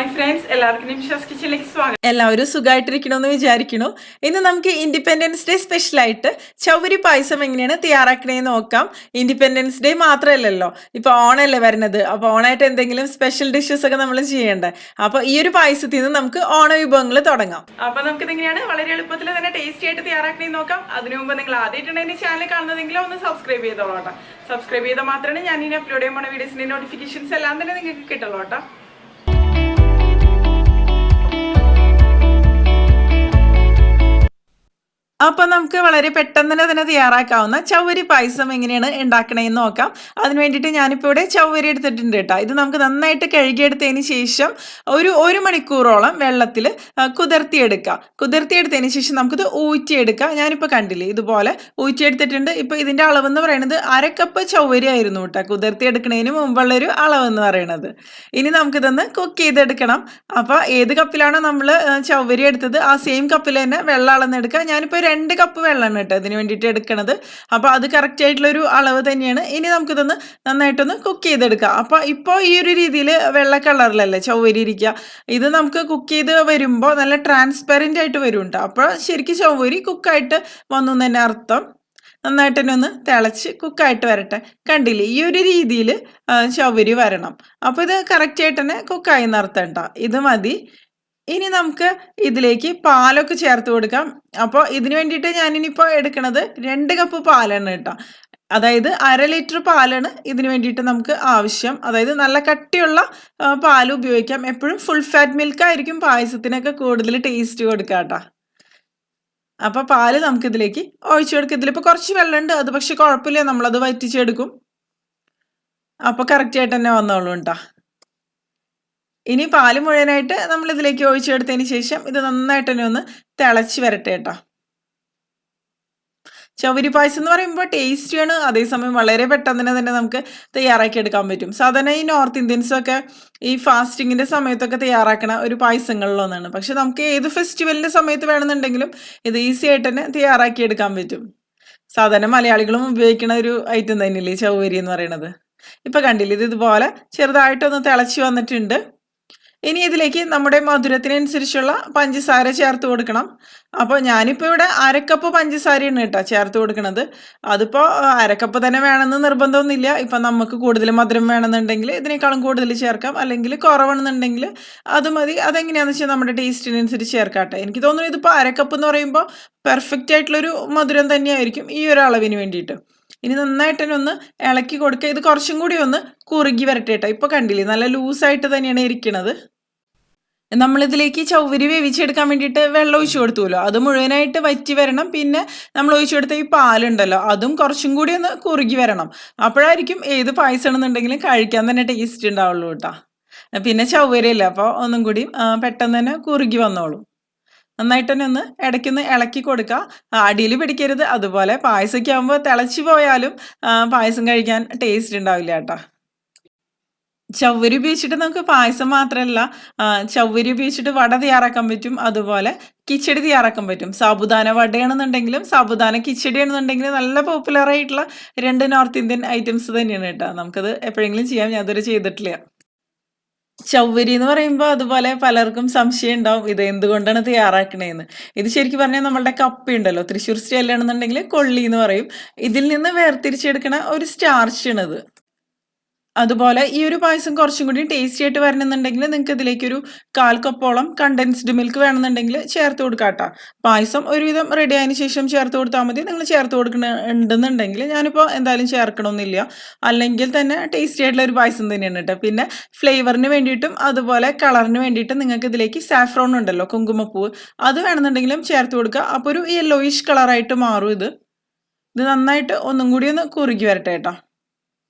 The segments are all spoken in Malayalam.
ഹായ് ഫ്രണ്ട്സ്, എല്ലാവർക്കും നിംഷാസ് കിച്ചണിലേക്ക് സ്വാഗതം. എല്ലാവരും സുഖമായിട്ടിരിക്കണമെന്ന് വിചാരിക്കുന്നു. ഇന്ന് നമുക്ക് ഇൻഡിപെൻഡൻസ് ഡേ സ്പെഷ്യലായിട്ട് ചൗവരി പായസം എങ്ങനെയാണ് തയ്യാറാക്കണേന്ന് നോക്കാം. ഇൻഡിപെൻഡൻസ് ഡേ മാത്രമല്ലല്ലോ, ഇപ്പൊ ഓണല്ലേ വരുന്നത്. അപ്പൊ ഓണായിട്ട് എന്തെങ്കിലും സ്പെഷ്യൽ ഡിഷസ് ഒക്കെ നമ്മൾ ചെയ്യേണ്ടത്. അപ്പൊ ഈ ഒരു പായസത്തിൽ നിന്ന് നമുക്ക് ഓണ വിഭവങ്ങൾ തുടങ്ങാം. അപ്പൊ നമുക്ക് ഇതെങ്ങനെയാണ് വളരെ എളുപ്പത്തിൽ തന്നെ ടേസ്റ്റി ആയിട്ട് തയ്യാറാക്കണേന്ന് നോക്കാം. അതിനു മുമ്പ് നിങ്ങൾ ആദ്യമായിട്ടാണ് എന്റെ ചാനൽ കാണുന്നതെങ്കിൽ ഒന്ന് സബ്സ്ക്രൈബ് ചെയ്തോളൂ കേട്ടോ. സബ്സ്ക്രൈബ് ചെയ്താൽ മാത്രമേ ഞാൻ ഇനി അപ്ലോഡ് ചെയ്യുമ്പോൾ വീഡിയോസിന്റെ നോട്ടിഫിക്കേഷൻസ് എല്ലാം തന്നെ നിങ്ങൾക്ക് കിട്ടുള്ളൂ കേട്ടോ. അപ്പൊ നമുക്ക് വളരെ പെട്ടെന്ന് തന്നെ തയ്യാറാക്കാവുന്ന ചൗവരി പായസം എങ്ങനെയാണ് ഉണ്ടാക്കണേന്ന് നോക്കാം. അതിന് വേണ്ടിയിട്ട് ഞാനിപ്പോൾ ഇവിടെ ചൗവരി എടുത്തിട്ടുണ്ട് കേട്ടോ. ഇത് നമുക്ക് നന്നായിട്ട് കഴുകിയെടുത്തതിന് ശേഷം ഒരു മണിക്കൂറോളം വെള്ളത്തിൽ കുതിർത്തിയെടുക്കാം. കുതിർത്തിയെടുത്തതിന് ശേഷം നമുക്കിത് ഊറ്റിയെടുക്കാം. ഞാനിപ്പോൾ കണ്ടില്ലേ ഇതുപോലെ ഊറ്റിയെടുത്തിട്ടുണ്ട്. ഇപ്പോൾ ഇതിൻ്റെ അളവെന്ന് പറയുന്നത് 1/2 കപ്പ് ചൗവരി ആയിരുന്നു കേട്ടോ കുതിർത്തിയെടുക്കുന്നതിന് മുമ്പുള്ളൊരു അളവെന്ന് പറയുന്നത്. ഇനി നമുക്കിതൊന്ന് കുക്ക് ചെയ്തെടുക്കണം. അപ്പോൾ ഏത് കപ്പിലാണോ നമ്മൾ ചൗവരി എടുത്തത് ആ സെയിം കപ്പിൽ തന്നെ വെള്ളം അളന്നെടുക്കുക. ഞാനിപ്പോൾ 2 കപ്പ് വെള്ളമാണ് കേട്ടോ ഇതിന് വേണ്ടിയിട്ട് എടുക്കണത്. അപ്പോൾ അത് കറക്റ്റ് ആയിട്ടുള്ളൊരു അളവ് തന്നെയാണ്. ഇനി നമുക്കിതൊന്ന് നന്നായിട്ടൊന്ന് കുക്ക് ചെയ്തെടുക്കാം. അപ്പോൾ ഇപ്പോൾ ഈ ഒരു രീതിയിൽ വെള്ള കളറിലല്ലേ ചൗവരി ഇരിക്കുക. ഇത് നമുക്ക് കുക്ക് ചെയ്ത് വരുമ്പോൾ നല്ല ട്രാൻസ്പെറൻ്റ് ആയിട്ട് വരും കേട്ടോ. അപ്പോൾ ശരിക്കും ചൗവരി കുക്കായിട്ട് വന്നു തന്നെ അർത്ഥം. നന്നായിട്ട് തന്നെ ഒന്ന് തിളച്ച് കുക്കായിട്ട് വരട്ടെ. കണ്ടില്ലേ ഈ ഒരു രീതിയിൽ ചൗവരി വരണം. അപ്പോൾ ഇത് കറക്റ്റായിട്ട് തന്നെ കുക്കായി നിർത്തം കേട്ടോ. ഇത് മതി. ഇനി നമുക്ക് ഇതിലേക്ക് പാലൊക്കെ ചേർത്ത് കൊടുക്കാം. അപ്പോൾ ഇതിന് വേണ്ടിയിട്ട് ഞാനിനിപ്പോൾ എടുക്കുന്നത് 2 കപ്പ് പാലാണ് കേട്ടോ. അതായത് 1/2 ലിറ്റർ പാലാണ് ഇതിന് വേണ്ടിയിട്ട് നമുക്ക് ആവശ്യം. അതായത് നല്ല കട്ടിയുള്ള പാൽ ഉപയോഗിക്കാം. എപ്പോഴും ഫുൾ ഫാറ്റ് മിൽക്ക് ആയിരിക്കും പായസത്തിനൊക്കെ കൂടുതൽ ടേസ്റ്റ് കൊടുക്കുക കേട്ടോ. അപ്പോൾ പാല് നമുക്കിതിലേക്ക് ഒഴിച്ചു കൊടുക്കുക. ഇതിലിപ്പോൾ കുറച്ച് വെള്ളമുണ്ട്, അത് പക്ഷെ കുഴപ്പമില്ല, നമ്മളത് വറ്റിച്ചെടുക്കും. അപ്പോൾ കറക്റ്റായിട്ട് തന്നെ വന്നോളൂ കേട്ടോ. ഇനി പാല് മുഴുവനായിട്ട് നമ്മൾ ഇതിലേക്ക് ഒഴിച്ചെടുത്തതിന് ശേഷം ഇത് നന്നായിട്ട് തന്നെ ഒന്ന് തിളച്ച് വരട്ടെ കേട്ടോ. ചൗവരി പായസം എന്ന് പറയുമ്പോൾ ടേസ്റ്റിയാണ്, അതേസമയം വളരെ പെട്ടെന്ന് തന്നെ നമുക്ക് തയ്യാറാക്കി എടുക്കാൻ പറ്റും. സാധാരണ ഈ നോർത്ത് ഇന്ത്യൻസൊക്കെ ഈ ഫാസ്റ്റിങ്ങിൻ്റെ സമയത്തൊക്കെ തയ്യാറാക്കണ ഒരു പായസങ്ങളിലൊന്നാണ്. പക്ഷെ നമുക്ക് ഏത് ഫെസ്റ്റിവലിൻ്റെ സമയത്ത് വേണമെന്നുണ്ടെങ്കിലും ഇത് ഈസി ആയിട്ട് തന്നെ തയ്യാറാക്കി എടുക്കാൻ പറ്റും. സാധാരണ മലയാളികളും ഉപയോഗിക്കുന്ന ഒരു ഐറ്റം തന്നെയല്ലേ ചൗവരി എന്ന് പറയുന്നത്. ഇപ്പം കണ്ടില്ലേ ഇത് ഇതുപോലെ ചെറുതായിട്ടൊന്ന് തിളച്ച് വന്നിട്ടുണ്ട്. ഇനി ഇതിലേക്ക് നമ്മുടെ മധുരത്തിനനുസരിച്ചുള്ള പഞ്ചസാര ചേർത്ത് കൊടുക്കണം. അപ്പോൾ ഞാനിപ്പോൾ ഇവിടെ 1/2 കപ്പ് പഞ്ചസാരയാണ് കേട്ടോ ചേർത്ത് കൊടുക്കുന്നത്. അതിപ്പോൾ 1/2 കപ്പ് തന്നെ വേണമെന്ന് നിർബന്ധമൊന്നുമില്ല. ഇപ്പം നമുക്ക് കൂടുതൽ മധുരം വേണമെന്നുണ്ടെങ്കിൽ ഇതിനേക്കാളും കൂടുതൽ ചേർക്കാം, അല്ലെങ്കിൽ കുറവാണെന്നുണ്ടെങ്കിൽ അത് മതി. അതെങ്ങനെയാണെന്ന് വെച്ചാൽ നമ്മുടെ ടേസ്റ്റിനനുസരിച്ച് ചേർക്കാട്ടെ. എനിക്ക് തോന്നുന്നു ഇതിപ്പോൾ 1/2 കപ്പ് എന്ന് പറയുമ്പോൾ പെർഫെക്റ്റ് ആയിട്ടുള്ളൊരു മധുരം തന്നെയായിരിക്കും ഈ ഒരു അളവിന് വേണ്ടിയിട്ട്. ഇനി നന്നായിട്ട് തന്നെ ഒന്ന് ഇളക്കി കൊടുക്കുക. ഇത് കുറച്ചും കൂടി ഒന്ന് കുറുകി വരട്ടെ കേട്ടോ. ഇപ്പോൾ കണ്ടില്ലേ നല്ല ലൂസായിട്ട് തന്നെയാണ് ഇരിക്കുന്നത്. നമ്മളിതിലേക്ക് ചൗവരി വേവിച്ചെടുക്കാൻ വേണ്ടിയിട്ട് വെള്ളം ഒഴിച്ചു കൊടുത്തുല്ലോ, അത് മുഴുവനായിട്ട് വറ്റി വരണം. പിന്നെ നമ്മൾ ഒഴിച്ചു കൊടുത്ത ഈ പാലുണ്ടല്ലോ അതും കുറച്ചും കൂടി ഒന്ന് കുറുകി വരണം. അപ്പോഴായിരിക്കും ഏത് പായസമാണെന്നുണ്ടെങ്കിലും കഴിക്കാൻ തന്നെ ടേസ്റ്റ് ഉണ്ടാവുള്ളൂ കേട്ടോ. പിന്നെ ചൗവരിയല്ല, അപ്പോൾ ഒന്നും കൂടി പെട്ടെന്ന് തന്നെ കുറുകി വന്നോളും. നന്നായിട്ട് തന്നെ ഒന്ന് ഇടയ്ക്കൊന്ന് ഇളക്കി കൊടുക്കുക. അടിയിൽ പിടിക്കരുത്. അതുപോലെ പായസമൊക്കെ ആകുമ്പോൾ തിളച്ച് പോയാലും പായസം കഴിക്കാൻ ടേസ്റ്റ് ഉണ്ടാവില്ല കേട്ടോ. ചൗവരി ഉപയോഗിച്ചിട്ട് നമുക്ക് പായസം മാത്രമല്ല ചൗവരി ഉപയോഗിച്ചിട്ട് വട തയ്യാറാക്കാൻ പറ്റും. അതുപോലെ കിച്ചടി തയ്യാറാക്കാൻ പറ്റും. സാബുദാന വടയാണെന്നുണ്ടെങ്കിലും സാബുദാന കിച്ചടി ആണെന്നുണ്ടെങ്കിലും നല്ല പോപ്പുലർ ആയിട്ടുള്ള 2 നോർത്ത് ഇന്ത്യൻ ഐറ്റംസ് തന്നെയാണ് കേട്ടോ. നമുക്കത് എപ്പോഴെങ്കിലും ചെയ്യാം, ഞാൻ ഇതുവരെ ചെയ്തിട്ടില്ല. ചൗവരി എന്ന് പറയുമ്പോൾ അതുപോലെ പലർക്കും സംശയം ഉണ്ടാവും ഇത് എന്തുകൊണ്ടാണ് തയ്യാറാക്കണേന്ന്. ഇത് ശരിക്കും പറഞ്ഞാൽ നമ്മളുടെ കപ്പ ഉണ്ടല്ലോ, തൃശ്ശൂർ സ്റ്റൈലാണെന്നുണ്ടെങ്കിൽ കൊള്ളി എന്ന് പറയും. ഇതിൽ നിന്ന് വേർതിരിച്ചെടുക്കണ ഒരു സ്റ്റാർച്ചാണിത്. അതുപോലെ ഈ ഒരു പായസം കുറച്ചും കൂടി ടേസ്റ്റി ആയിട്ട് വരണമെന്നുണ്ടെങ്കിൽ നിങ്ങൾക്ക് ഇതിലേക്കൊരു 1/4 കപ്പോളം കണ്ടൻസ്ഡ് മിൽക്ക് വേണമെന്നുണ്ടെങ്കിൽ ചേർത്ത് കൊടുക്കാം കേട്ടോ. പായസം ഒരുവിധം റെഡി ആയതിനു ശേഷം ചേർത്ത് കൊടുത്താൽ മതി. നിങ്ങൾ ചേർത്ത് കൊടുക്കണുണ്ടെന്നുണ്ടെങ്കിൽ ഞാനിപ്പോൾ എന്തായാലും ചേർക്കണമെന്നില്ല. അല്ലെങ്കിൽ തന്നെ ടേസ്റ്റി ആയിട്ടുള്ള ഒരു പായസം തന്നെയാണ് കേട്ടോ. പിന്നെ ഫ്ലേവറിന് വേണ്ടിയിട്ടും അതുപോലെ കളറിന് വേണ്ടിയിട്ടും നിങ്ങൾക്ക് ഇതിലേക്ക് സാഫ്രോൺ ഉണ്ടല്ലോ, കുങ്കുമപ്പൂവ്, അത് വേണമെന്നുണ്ടെങ്കിലും ചേർത്ത് കൊടുക്കുക. അപ്പോൾ ഒരു യെല്ലോയിഷ് കളറായിട്ട് മാറും ഇത് നന്നായിട്ട് ഒന്നും കൂടി ഒന്ന് കുറുകി വരട്ടെ കേട്ടോ.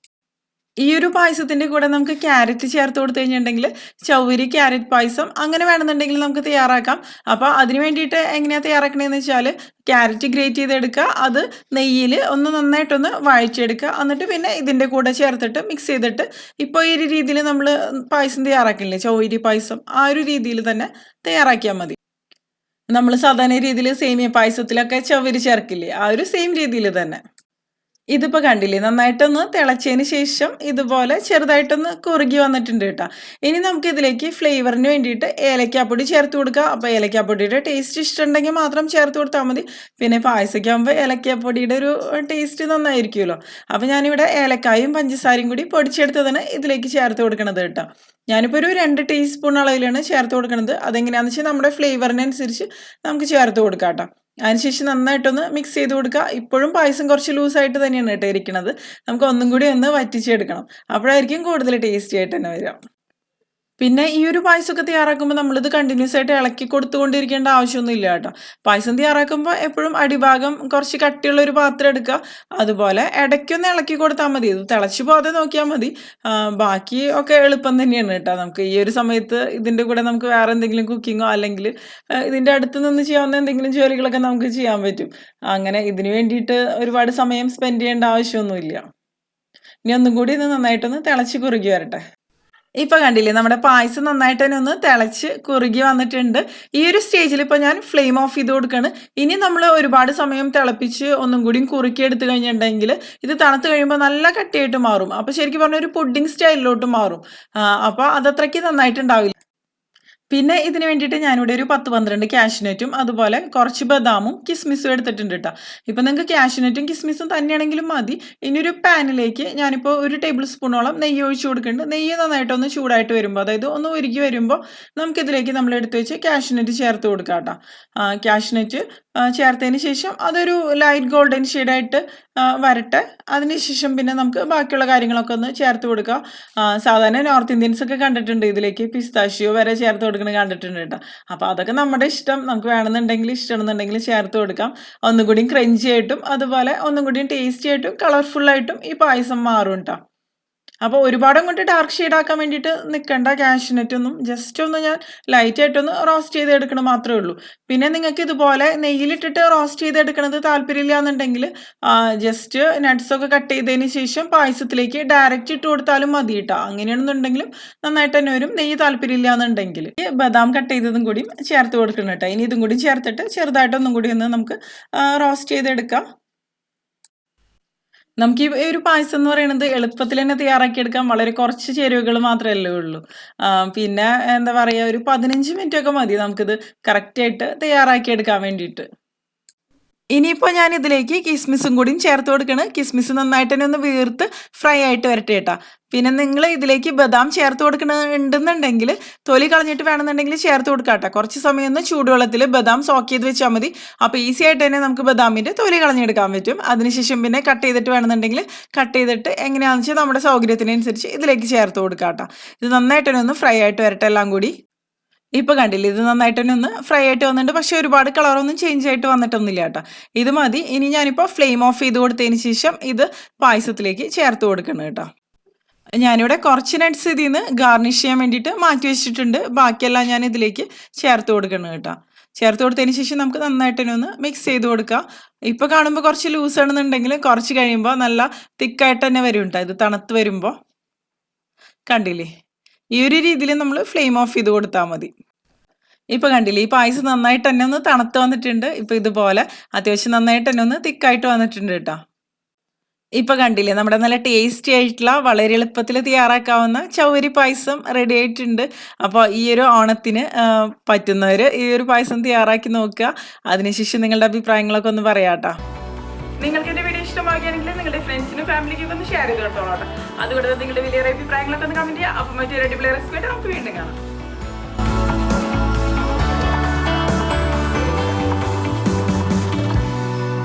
ഈ ഒരു പായസത്തിൻ്റെ കൂടെ നമുക്ക് ക്യാരറ്റ് ചേർത്ത് കൊടുത്തു കഴിഞ്ഞിട്ടുണ്ടെങ്കിൽ ചൗവരി ക്യാരറ്റ് പായസം അങ്ങനെ വേണമെന്നുണ്ടെങ്കിൽ നമുക്ക് തയ്യാറാക്കാം. അപ്പോൾ അതിന് വേണ്ടിയിട്ട് എങ്ങനെയാണ് തയ്യാറാക്കണതെന്ന് വെച്ചാൽ ക്യാരറ്റ് ഗ്രേറ്റ് ചെയ്തെടുക്കുക, അത് നെയ്യിൽ ഒന്ന് നന്നായിട്ടൊന്ന് വഴച്ചെടുക്കുക. എന്നിട്ട് പിന്നെ ഇതിൻ്റെ കൂടെ ചേർത്തിട്ട് മിക്സ് ചെയ്തിട്ട് ഇപ്പോൾ ഈ ഒരു രീതിയിൽ നമ്മൾ പായസം തയ്യാറാക്കില്ലേ ചൗവരി പായസം, ആ ഒരു രീതിയിൽ തന്നെ തയ്യാറാക്കിയാൽ മതി. നമ്മൾ സാധാരണ രീതിയിൽ സേമിയ പായസത്തിലൊക്കെ ചൗവരി ചേർക്കില്ലേ, ആ ഒരു സെയിം രീതിയിൽ തന്നെ. ഇതിപ്പോൾ കണ്ടില്ലേ നന്നായിട്ടൊന്ന് തിളച്ചതിന് ശേഷം ഇതുപോലെ ചെറുതായിട്ടൊന്ന് കുറുകി വന്നിട്ടുണ്ട് കേട്ടോ. ഇനി നമുക്ക് ഇതിലേക്ക് ഫ്ലേവറിന് വേണ്ടിയിട്ട് ഏലക്കാപ്പൊടി ചേർത്ത് കൊടുക്കുക. അപ്പോൾ ഏലക്കാപ്പൊടിയുടെ ടേസ്റ്റ് ഇഷ്ടമുണ്ടെങ്കിൽ മാത്രം ചേർത്ത് കൊടുത്താൽ മതി. പിന്നെ പായസമൊക്കെ ആകുമ്പോൾ ഏലക്കാപ്പൊടിയുടെ ഒരു ടേസ്റ്റ് നന്നായിരിക്കുമല്ലോ. അപ്പോൾ ഞാനിവിടെ ഏലക്കായും പഞ്ചസാരയും കൂടി പൊടിച്ചെടുത്തതാണ് ഇതിലേക്ക് ചേർത്ത് കൊടുക്കണത് കേട്ടോ. ഞാനിപ്പോൾ ഒരു 2 ടീസ്പൂൺ അളവിലാണ് ചേർത്ത് കൊടുക്കുന്നത്. അതെങ്ങനെയാണെന്ന് വെച്ചാൽ നമ്മുടെ ഫ്ലേവറിനനുസരിച്ച് നമുക്ക് ചേർത്ത് കൊടുക്കാം കേട്ടോ. അതിനുശേഷം നന്നായിട്ടൊന്ന് മിക്സ് ചെയ്ത് കൊടുക്കുക. ഇപ്പോഴും പായസം കുറച്ച് ലൂസായിട്ട് തന്നെയാണ് കേട്ടോ ഇരിക്കുന്നത്. നമുക്ക് ഒന്നും കൂടി ഒന്ന് വറ്റിച്ചെടുക്കണം. അപ്പോഴായിരിക്കും കൂടുതൽ ടേസ്റ്റി ആയിട്ട് തന്നെ വരിക. പിന്നെ ഈ ഒരു പായസമൊക്കെ തയ്യാറാക്കുമ്പോൾ നമ്മളിത് കണ്ടിന്യൂസ് ആയിട്ട് ഇളക്കി കൊടുത്തുകൊണ്ടിരിക്കേണ്ട ആവശ്യമൊന്നും ഇല്ല കേട്ടോ. പായസം തയ്യാറാക്കുമ്പോൾ എപ്പോഴും അടിഭാഗം കുറച്ച് കട്ടിയുള്ള ഒരു പാത്രം എടുക്കുക. അതുപോലെ ഇടയ്ക്കൊന്ന് ഇളക്കി കൊടുത്താൽ മതി. ഇത് തിളച്ച് പോകാതെ നോക്കിയാൽ മതി. ബാക്കി ഒക്കെ എളുപ്പം തന്നെയാണ് കേട്ടോ. നമുക്ക് ഈ ഒരു സമയത്ത് ഇതിൻ്റെ കൂടെ നമുക്ക് വേറെ എന്തെങ്കിലും കുക്കിങ്ങോ അല്ലെങ്കിൽ ഇതിൻ്റെ അടുത്ത് നിന്ന് ചെയ്യാവുന്ന എന്തെങ്കിലും ജോലികളൊക്കെ നമുക്ക് ചെയ്യാൻ പറ്റും. അങ്ങനെ ഇതിന് വേണ്ടിയിട്ട് ഒരുപാട് സമയം സ്പെൻഡ് ചെയ്യേണ്ട ആവശ്യമൊന്നുമില്ല. ഇനി ഒന്നും കൂടി ഇത് നന്നായിട്ടൊന്ന് തിളച്ച് കുറുകി വരട്ടെ. ഇപ്പൊ കണ്ടില്ലേ നമ്മുടെ പായസം നന്നായിട്ട് തന്നെ ഒന്ന് തിളച്ച് കുറുകി വന്നിട്ടുണ്ട്. ഈ ഒരു സ്റ്റേജിൽ ഇപ്പോൾ ഞാൻ ഫ്ലെയിം ഓഫ് ചെയ്ത് കൊടുക്കുകയാണ്. ഇനി നമ്മൾ ഒരുപാട് സമയം തിളപ്പിച്ച് ഒന്നും കൂടി കുറുക്കി എടുത്തു കഴിഞ്ഞിട്ടുണ്ടെങ്കിൽ ഇത് തണുത്ത് കഴിയുമ്പോൾ നല്ല കട്ടിയായിട്ട് മാറും. അപ്പോൾ ശരിക്കും പറഞ്ഞാൽ ഒരു പുഡിംഗ് സ്റ്റൈലിലോട്ട് മാറും. അപ്പോൾ അതത്രയ്ക്ക് നന്നായിട്ടുണ്ടാവില്ല. പിന്നെ ഇതിന് വേണ്ടിയിട്ട് ഞാനിവിടെ ഒരു 10-12 കാഷ്യൂനട്ടും അതുപോലെ കുറച്ച് ബദാമും കിസ്മിസും എടുത്തിട്ടുണ്ട് കേട്ടോ. ഇപ്പം നിങ്ങൾക്ക് കാഷ്യൂനട്ടും കിസ്മിസും തന്നെയാണെങ്കിലും മതി. ഇനി ഒരു പാനിലേക്ക് ഞാനിപ്പോൾ ഒരു ടേബിൾ സ്പൂണോളം നെയ്യ് ഒഴിച്ച് കൊടുക്കുന്നുണ്ട്. നെയ്യ് നന്നായിട്ടൊന്ന് ചൂടായിട്ട് വരുമ്പോൾ, അതായത് ഒന്ന് ഉരുകി വരുമ്പോൾ നമുക്കിതിലേക്ക് നമ്മൾ എടുത്ത് വെച്ച് കാഷ്യൂനട്ട് ചേർത്ത് കൊടുക്കാം കേട്ടോ. കാഷ്യൂനട്ട് ചേർത്തതിന് ശേഷം അതൊരു ലൈറ്റ് ഗോൾഡൻ ഷെയ്ഡായിട്ട് വരട്ടെ. അതിനുശേഷം പിന്നെ നമുക്ക് ബാക്കിയുള്ള കാര്യങ്ങളൊക്കെ ഒന്ന് ചേർത്ത് കൊടുക്കുക. സാധാരണ നോർത്ത് ഇന്ത്യൻസ് ഒക്കെ കണ്ടിട്ടുണ്ട് ഇതിലേക്ക് പിസ്താഷ്യോ വരെ ചേർത്ത് കൊടുക്കുന്നത് കണ്ടിട്ടുണ്ട് കേട്ടോ. അപ്പോൾ അതൊക്കെ നമ്മുടെ ഇഷ്ടം. നമുക്ക് വേണമെന്നുണ്ടെങ്കിൽ ഇഷ്ടമാണെന്നുണ്ടെങ്കിൽ ചേർത്ത് കൊടുക്കാം. ഒന്നും കൂടിയും ക്രഞ്ചി ആയിട്ടും അതുപോലെ ഒന്നും കൂടിയും ടേസ്റ്റി ആയിട്ടും കളർഫുള്ളായിട്ടും ഈ പായസം മാറും കേട്ടോ. അപ്പോൾ ഒരുപാട് അങ്ങോട്ട് ഡാർക്ക് ഷെയ്ഡ് ആക്കാൻ വേണ്ടിയിട്ട് നിൽക്കേണ്ട. കാഷ്യൂനട്ടൊന്നും ജസ്റ്റ് ഒന്ന് ഞാൻ ലൈറ്റായിട്ടൊന്ന് റോസ്റ്റ് ചെയ്തെടുക്കണം മാത്രമേ ഉള്ളൂ. പിന്നെ നിങ്ങൾക്ക് ഇതുപോലെ നെയ്യിലിട്ടിട്ട് റോസ്റ്റ് ചെയ്തെടുക്കണത് താല്പര്യമില്ല എന്നുണ്ടെങ്കിൽ ജസ്റ്റ് നട്ട്സൊക്കെ കട്ട് ചെയ്തതിന് ശേഷം പായസത്തിലേക്ക് ഡയറക്റ്റ് ഇട്ട് കൊടുത്താലും മതി കേട്ടോ. അങ്ങനെയാണെന്നുണ്ടെങ്കിലും നന്നായിട്ട് തന്നെ വരും. നെയ്യ് താല്പര്യമില്ല എന്നുണ്ടെങ്കിൽ ബദാം കട്ട് ചെയ്തതും കൂടി ചേർത്ത് കൊടുക്കണം കേട്ടോ. ഇനി ഇതും കൂടി ചേർത്തിട്ട് ചെറുതായിട്ടൊന്നും കൂടി ഒന്ന് നമുക്ക് റോസ്റ്റ് ചെയ്തെടുക്കാം. നമുക്ക് ഈ ഒരു പായസം എന്ന് പറയുന്നത് എളുപ്പത്തിൽ തന്നെ തയ്യാറാക്കിയെടുക്കാൻ വളരെ കുറച്ച് ചേരുവകൾ മാത്രമല്ലേ ഉള്ളൂ. പിന്നെ എന്താ പറയുക, ഒരു 15 മിനിറ്റ് ഒക്കെ മതി നമുക്കിത് കറക്റ്റായിട്ട് തയ്യാറാക്കിയെടുക്കാൻ വേണ്ടിയിട്ട്. ഇനിയിപ്പോൾ ഞാൻ ഇതിലേക്ക് കിസ്മിസും കൂടിയും ചേർത്ത് കൊടുക്കണ്. കിസ്മിസ് നന്നായിട്ട് തന്നെ ഒന്ന് വീർത്ത് ഫ്രൈ ആയിട്ട് വരട്ടെ കേട്ടോ. പിന്നെ നിങ്ങൾ ഇതിലേക്ക് ബദാം ചേർത്ത് കൊടുക്കണുണ്ടെന്നുണ്ടെങ്കിൽ തൊലി കളഞ്ഞിട്ട് വേണമെന്നുണ്ടെങ്കിൽ ചേർത്ത് കൊടുക്കാം കേട്ടോ. കുറച്ച് സമയം ഒന്ന് ചൂടുവെള്ളത്തിൽ ബദാം സോക്ക് ചെയ്ത് വെച്ചാൽ മതി. അപ്പോൾ ഈസി ആയിട്ട് തന്നെ നമുക്ക് ബദാമിൻ്റെ തൊലി കളഞ്ഞെടുക്കാൻ പറ്റും. അതിനുശേഷം പിന്നെ കട്ട് ചെയ്തിട്ട് വേണമെന്നുണ്ടെങ്കിൽ കട്ട് ചെയ്തിട്ട് എങ്ങനെയാണെന്ന് വെച്ചാൽ നമ്മുടെ സൗകര്യത്തിനനുസരിച്ച് ഇതിലേക്ക് ചേർത്ത് കൊടുക്കാം കേട്ടോ. ഇത് നന്നായിട്ട് തന്നെ ഒന്ന് ഫ്രൈ ആയിട്ട് വരട്ടെ എല്ലാം കൂടി. ഇപ്പൊ കണ്ടില്ലേ ഇത് നന്നായിട്ട് തന്നെ ഒന്ന് ഫ്രൈ ആയിട്ട് വന്നിട്ടുണ്ട്. പക്ഷെ ഒരുപാട് കളറൊന്നും ചേഞ്ച് ആയിട്ട് വന്നിട്ടൊന്നുമില്ല കേട്ടോ. ഇത് മതി. ഇനി ഞാനിപ്പോൾ ഫ്ലെയിം ഓഫ് ചെയ്ത് കൊടുത്തതിന് ശേഷം ഇത് പായസത്തിലേക്ക് ചേർത്ത് കൊടുക്കണം കേട്ടോ. ഞാനിവിടെ കുറച്ച് നട്ട്സ് ഇതിൽ നിന്ന് ഗാർണിഷ് ചെയ്യാൻ വേണ്ടിയിട്ട് മാറ്റി വെച്ചിട്ടുണ്ട്. ബാക്കിയെല്ലാം ഞാൻ ഇതിലേക്ക് ചേർത്ത് കൊടുക്കണം കേട്ടോ. ചേർത്ത് കൊടുത്തതിന് ശേഷം നമുക്ക് നന്നായിട്ട് തന്നെ ഒന്ന് മിക്സ് ചെയ്ത് കൊടുക്കുക. ഇപ്പോൾ കാണുമ്പോൾ കുറച്ച് ലൂസ് ആണെന്നുണ്ടെങ്കിൽ കുറച്ച് കഴിയുമ്പോൾ നല്ല തിക്കായിട്ട് തന്നെ വരും കേട്ടോ. ഇത് തണുത്ത് വരുമ്പോൾ കണ്ടില്ലേ ഈ ഒരു രീതിയിൽ നമ്മൾ ഫ്ലെയിം ഓഫ് ചെയ്ത് കൊടുത്താൽ മതി. ഇപ്പോൾ കണ്ടില്ലേ ഈ പായസം നന്നായിട്ട് തന്നെ ഒന്ന് തണുത്ത് വന്നിട്ടുണ്ട്. ഇപ്പോൾ ഇതുപോലെ അത്യാവശ്യം നന്നായിട്ട് തന്നെ ഒന്ന് തിക്കായിട്ട് വന്നിട്ടുണ്ട് കേട്ടോ. ഇപ്പോൾ കണ്ടില്ലേ നമ്മുടെ നല്ല ടേസ്റ്റി ആയിട്ടുള്ള വളരെ എളുപ്പത്തിൽ തയ്യാറാക്കാവുന്ന ചൗവരി പായസം റെഡി ആയിട്ടുണ്ട്. അപ്പോൾ ഈ ഒരു ഓണത്തിന് പറ്റുന്നവർ ഈ ഒരു പായസം തയ്യാറാക്കി നോക്കുക. അതിനുശേഷം നിങ്ങളുടെ അഭിപ്രായങ്ങളൊക്കെ ഒന്ന് പറയാം കേട്ടോ. നിങ്ങൾക്ക് എൻ്റെ വീഡിയോ ഇഷ്ടമാകുകയാണെങ്കിൽ നിങ്ങളുടെ ഫ്രണ്ട്സിനും ഫാമിലിക്കും ഒന്ന് ഷെയർ ചെയ്ത് കൊടുത്തോളാം. അതുകൊണ്ട് നിങ്ങളുടെ വലിയ അഭിപ്രായങ്ങളൊക്കെ ഒന്ന് കമൻറ്റ് ചെയ്യുക. അപ്പം മറ്റൊരു അടിപൊളി റെസിപ്പി ആയിട്ട് നമുക്ക് വീണ്ടും കാണാം.